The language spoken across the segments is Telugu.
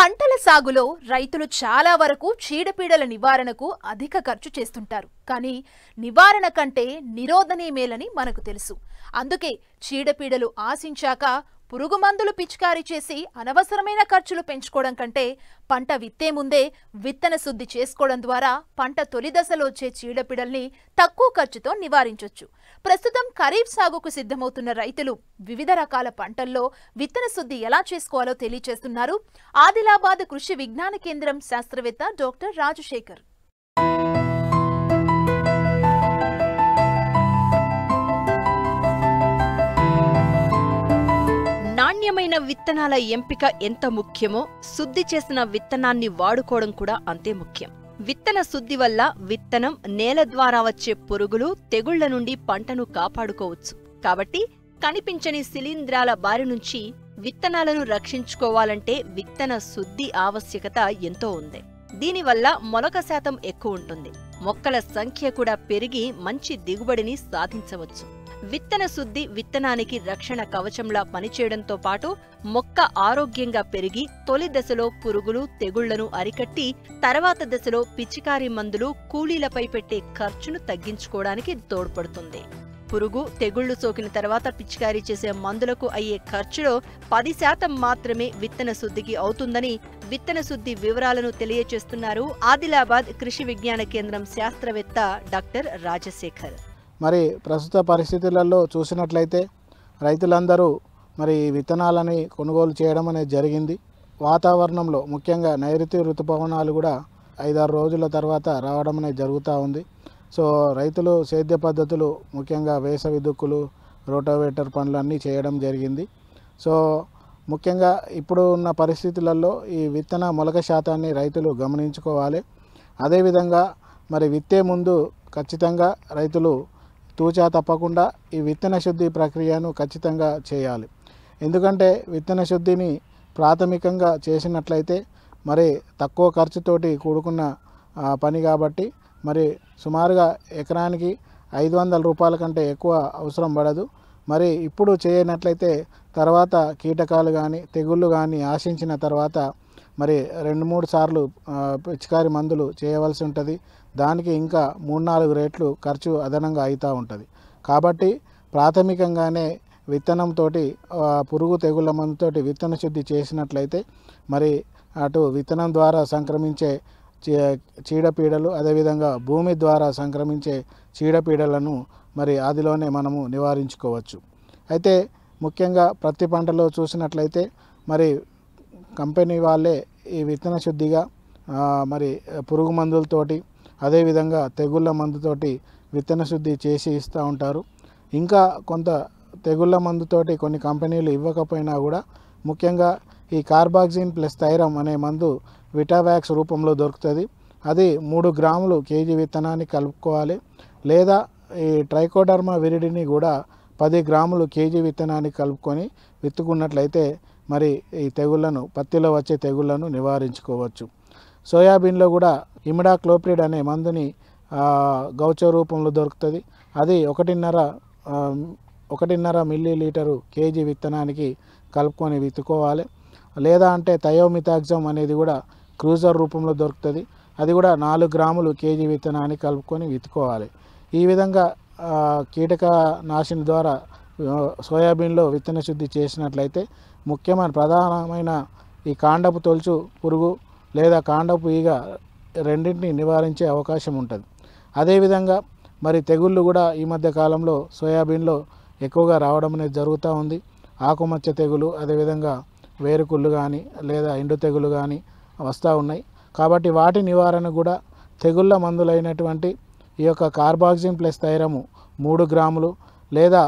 పంటల సాగులో రైతులు చాలా వరకు చీడపీడల నివారణకు అధిక ఖర్చు చేస్తుంటారు. కానీ నివారణ కంటే నిరోధనే మేలని మనకు తెలుసు. అందుకే చీడపీడలు ఆశించాక పురుగు మందులు పిచికారీ చేసి అనవసరమైన ఖర్చులు పెంచుకోవడం కంటే పంట విత్తే ముందే విత్తన శుద్ధి చేసుకోవడం ద్వారా పంట తొలి దశలో వచ్చే చీడపీడల్ని తక్కువ ఖర్చుతో నివారించొచ్చు. ప్రస్తుతం ఖరీఫ్ సాగుకు సిద్ధమవుతున్న రైతులు వివిధ రకాల పంటల్లో విత్తన శుద్ధి ఎలా చేసుకోవాలో తెలియజేస్తున్నారు ఆదిలాబాద్ కృషి విజ్ఞాన కేంద్రం శాస్త్రవేత్త డాక్టర్ రాజశేఖర్. నాణ్యమైన విత్తనాల ఎంపిక ఎంత ముఖ్యమో శుద్ధి చేసిన విత్తనాన్ని వాడుకోవడం కూడా అంతే ముఖ్యం. విత్తన శుద్ధి వల్ల విత్తనం నేల ద్వారా వచ్చే పురుగులు, తెగుళ్ల నుండి పంటను కాపాడుకోవచ్చు. కాబట్టి కనిపించని శిలీంధ్రాల బారి నుంచి విత్తనాలను రక్షించుకోవాలంటే విత్తన శుద్ధి ఆవశ్యకత ఎంతో ఉంది. దీనివల్ల మొలక శాతం ఎక్కువ ఉంటుంది. మొక్కల సంఖ్య కూడా పెరిగి మంచి దిగుబడిని సాధించవచ్చు. విత్తన శుద్ధి విత్తనానికి రక్షణ కవచంలా పనిచేయడంతో పాటు మొక్క ఆరోగ్యంగా పెరిగి తొలి దశలో పురుగులు, తెగుళ్లను అరికట్టి తర్వాత దశలో పిచికారీ మందులు, కూలీలపై పెట్టే ఖర్చును తగ్గించుకోవడానికి తోడ్పడుతుంది. పురుగు, తెగుళ్లు సోకిన తర్వాత పిచికారీ చేసే మందులకు అయ్యే ఖర్చులో 10% మాత్రమే విత్తన శుద్ధికి అవుతుందని విత్తన శుద్ధి వివరాలను తెలియచేస్తున్నారు ఆదిలాబాద్ కృషి విజ్ఞాన కేంద్రం శాస్త్రవేత్త డాక్టర్ రాజశేఖర్. మరి ప్రస్తుత పరిస్థితులలో చూసినట్లయితే రైతులందరూ మరి విత్తనాలని కొనుగోలు చేయడం అనేది జరిగింది. వాతావరణంలో ముఖ్యంగా నైరుతి ఋతుపవనాలు కూడా 5-6 రోజుల తర్వాత రావడం అనేది జరుగుతూ ఉంది. సో రైతులు సేద్య పద్ధతులు ముఖ్యంగా వేసవి దుక్కులు, రోటోవేటర్ పనులు అన్నీ చేయడం జరిగింది. సో ముఖ్యంగా ఇప్పుడు ఉన్న పరిస్థితులలో ఈ విత్తన మొలక శాతాన్ని రైతులు గమనించుకోవాలి. అదేవిధంగా మరి విత్తే ముందు ఖచ్చితంగా రైతులు తూచా తప్పకుండా ఈ విత్తన శుద్ధి ప్రక్రియను ఖచ్చితంగా చేయాలి. ఎందుకంటే విత్తన శుద్ధిని ప్రాథమికంగా చేసినట్లయితే మరి తక్కువ ఖర్చుతోటి కూడుకున్న పని కాబట్టి మరి సుమారుగా ఎకరానికి 500 రూపాయల కంటే ఎక్కువ అవసరం పడదు. మరి ఇప్పుడు చేయనట్లయితే తర్వాత కీటకాలు కానీ తెగుళ్ళు కానీ ఆశించిన తర్వాత మరి 2-3 సార్లు పిచికారి మందులు చేయవలసి ఉంటుంది. దానికి ఇంకా 3-4 రెట్లు ఖర్చు అదనంగా అవుతూ ఉంటుంది. కాబట్టి ప్రాథమికంగానే విత్తనంతో పురుగు తెగుళ్ళ మందుతోటి విత్తన శుద్ధి చేసినట్లయితే మరి అటు విత్తనం ద్వారా సంక్రమించే చీడపీడలు, అదేవిధంగా భూమి ద్వారా సంక్రమించే చీడపీడలను మరి ఆదిలోనే మనము నివారించుకోవచ్చు. అయితే ముఖ్యంగా ప్రతి పంటలో చూసినట్లయితే మరి కంపెనీ వాళ్ళే ఈ విత్తన శుద్ధిగా మరి పురుగు మందులతోటి అదేవిధంగా తెగుళ్ళ మందుతోటి విత్తన శుద్ధి చేసి ఇస్తూ ఉంటారు. ఇంకా కొంత తెగుళ్ళ మందుతోటి కొన్ని కంపెనీలు ఇవ్వకపోయినా కూడా ముఖ్యంగా ఈ కార్బాక్సిన్ ప్లస్ థైరమ్ అనే మందు విటావాక్స్ రూపంలో దొరుకుతుంది. అది 3 గ్రాములు కేజీ విత్తనాన్ని కలుపుకోవాలి. లేదా ఈ ట్రైకోడర్మా విరిడిని కూడా 10 గ్రాములు కేజీ విత్తనాన్ని కలుపుకొని విత్తుకున్నట్లయితే మరి ఈ తెగుళ్లను, పత్తిలో వచ్చే తెగుళ్లను నివారించుకోవచ్చు. సోయాబీన్లో కూడా ఇమిడాక్లోప్రిడ్ అనే మందుని గౌచో రూపంలో దొరుకుతుంది. అది 1.5 మిల్లీలీటరు కేజీ విత్తనానికి కలుపుకొని విత్తుకోవాలి. లేదా అంటే థయోమిథాక్సమ్ అనేది కూడా క్రూజర్ రూపంలో దొరుకుతుంది. అది కూడా 4 గ్రాములు కేజీ విత్తనాన్ని కలుపుకొని విత్తుకోవాలి. ఈ విధంగా కీటక నాశిని ద్వారా సోయాబీన్లో విత్తన శుద్ధి చేసినట్లయితే ముఖ్యమైన ప్రధానమైన ఈ కాండపు తొలుచు పురుగు లేదా కాండపు ఈగ రెండింటిని నివారించే అవకాశం ఉంటుంది. అదేవిధంగా మరి తెగుళ్ళు కూడా ఈ మధ్య కాలంలో సోయాబీన్లో ఎక్కువగా రావడం అనేది జరుగుతూ ఉంది. ఆకుమచ్చ తెగులు, అదేవిధంగా వేరుకుళ్ళు కానీ లేదా ఎండు తెగులు కానీ వస్తూ ఉన్నాయి. కాబట్టి వాటి నివారణ కూడా తెగుళ్ళ మందులైనటువంటి ఈ యొక్క కార్బాక్సిన్ ప్లస్ థైరము 3 గ్రాములు లేదా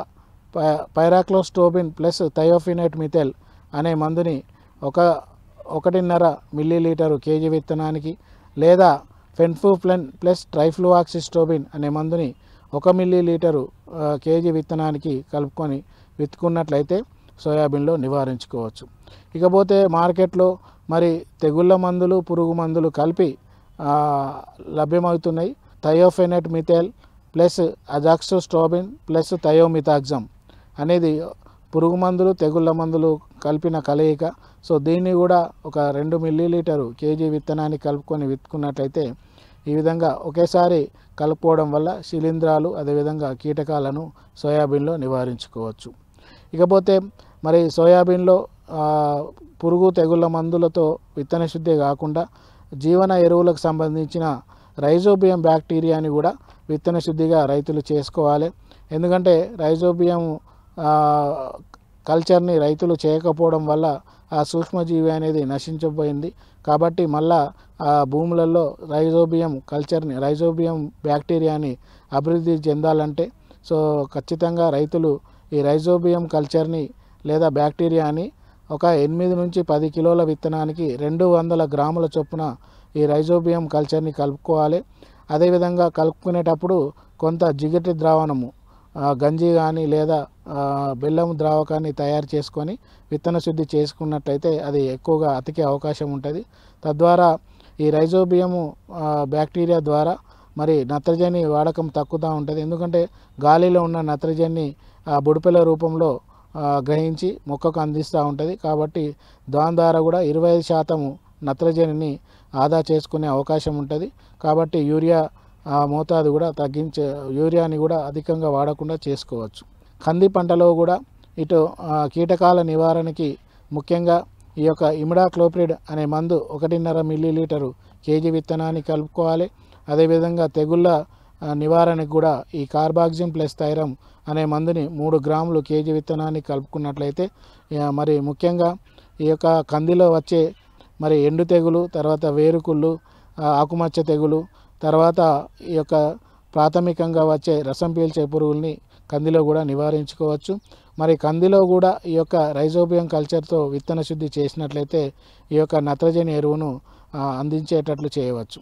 పైరాక్లోస్టోబిన్ ప్లస్ థయోఫినైట్ మిథైల్ అనే మందుని 1.5 మిల్లీలీటరు కేజీ విత్తనానికి, లేదా ఫెన్ఫ్లూఫ్లెన్ ప్లస్ ట్రైఫ్లూఆక్సిస్టోబిన్ అనే మందుని 1 మిల్లీలీటరు కేజీ విత్తనానికి కలుపుకొని విత్తుకున్నట్లయితే సోయాబీన్లో నివారించుకోవచ్చు. ఇకపోతే మార్కెట్లో మరి తెగుళ్ళ మందులు, పురుగు మందులు కలిపి లభ్యమవుతున్నాయి. థయోఫెనైట్ మిథైల్ ప్లస్ అజాక్సోస్ట్రోబిన్ ప్లస్ థయోమిథాక్సమ్ అనేది పురుగు మందులు, తెగుళ్ళ మందులు కలిపిన కలయిక. సో దీన్ని కూడా ఒక 2 మిల్లీలీటరు కేజీ విత్తనాన్ని కలుపుకొని విత్తుకున్నట్లయితే ఈ విధంగా ఒకేసారి కలుపుకోవడం వల్ల శిలీంధ్రాలు అదేవిధంగా కీటకాలను సోయాబీన్లో నివారించుకోవచ్చు. ఇకపోతే మరి సోయాబీన్లో పురుగు తెగుళ్ళ మందులతో విత్తన శుద్ధి కాకుండా జీవన ఎరువులకు సంబంధించిన రైజోబియం బ్యాక్టీరియాని కూడా విత్తన శుద్ధిగా రైతులు చేసుకోవాలి. ఎందుకంటే రైజోబియం కల్చర్ని రైతులు చేయకపోవడం వల్ల ఆ సూక్ష్మజీవి అనేది నశించబోయింది. కాబట్టి మళ్ళా ఆ భూములలో రైజోబియం బ్యాక్టీరియాని అభివృద్ధి చెందాలంటే సో ఖచ్చితంగా రైతులు ఈ రైజోబియం కల్చర్ని లేదా బ్యాక్టీరియాని ఒక 8 నుంచి 10 కిలోల విత్తనానికి 200 గ్రాముల చొప్పున ఈ రైజోబియం కల్చర్ని కలుపుకోవాలి. అదేవిధంగా కలుపుకునేటప్పుడు కొంత జిగటి ద్రావణము గంజి కానీ లేదా బెల్లం ద్రావకాన్ని తయారు చేసుకొని విత్తన శుద్ధి చేసుకున్నట్లయితే అది ఎక్కువగా అతికే అవకాశం ఉంటుంది. తద్వారా ఈ రైజోబియము బ్యాక్టీరియా ద్వారా మరి నత్రజని వాడకం తక్కువగా ఉంటుంది. ఎందుకంటే గాలిలో ఉన్న నత్రజని బుడిపెల రూపంలో గ్రహించి మొక్కకు అందిస్తూ ఉంటుంది. కాబట్టి దాని ద్వారా కూడా 25% నత్రజనిని ఆదా చేసుకునే అవకాశం ఉంటుంది. కాబట్టి మోతాదు కూడా యూరియాని కూడా అధికంగా వాడకుండా చేసుకోవచ్చు. కంది పంటలో కూడా ఇటు కీటకాల నివారణకి ముఖ్యంగా ఈ యొక్క ఇమిడాక్లోప్రిడ్ అనే మందు 1.5 మిల్లీలీటరు కేజీ విత్తనాన్ని కలుపుకోవాలి. అదేవిధంగా తెగుళ్ళ నివారణకు కూడా ఈ కార్బాక్సిమ్ ప్లస్ థైరమ్ అనే మందుని 3 గ్రాములు కేజీ విత్తనాన్ని కలుపుకున్నట్లయితే మరి ముఖ్యంగా ఈ యొక్క కందిలో వచ్చే మరి ఎండు తెగులు, తర్వాత వేరుకుళ్ళు, ఆకుమచ్చ తెగులు, తర్వాత ఈ యొక్క ప్రాథమికంగా వచ్చే రసం పీల్చే పురుగుల్ని కందిలో కూడా నివారించుకోవచ్చు. మరి కందిలో కూడా ఈ యొక్క రైజోబియం కల్చర్తో విత్తన శుద్ధి చేసినట్లయితే ఈ యొక్క నత్రజని ఎరువును అందించేటట్లు చేయవచ్చు.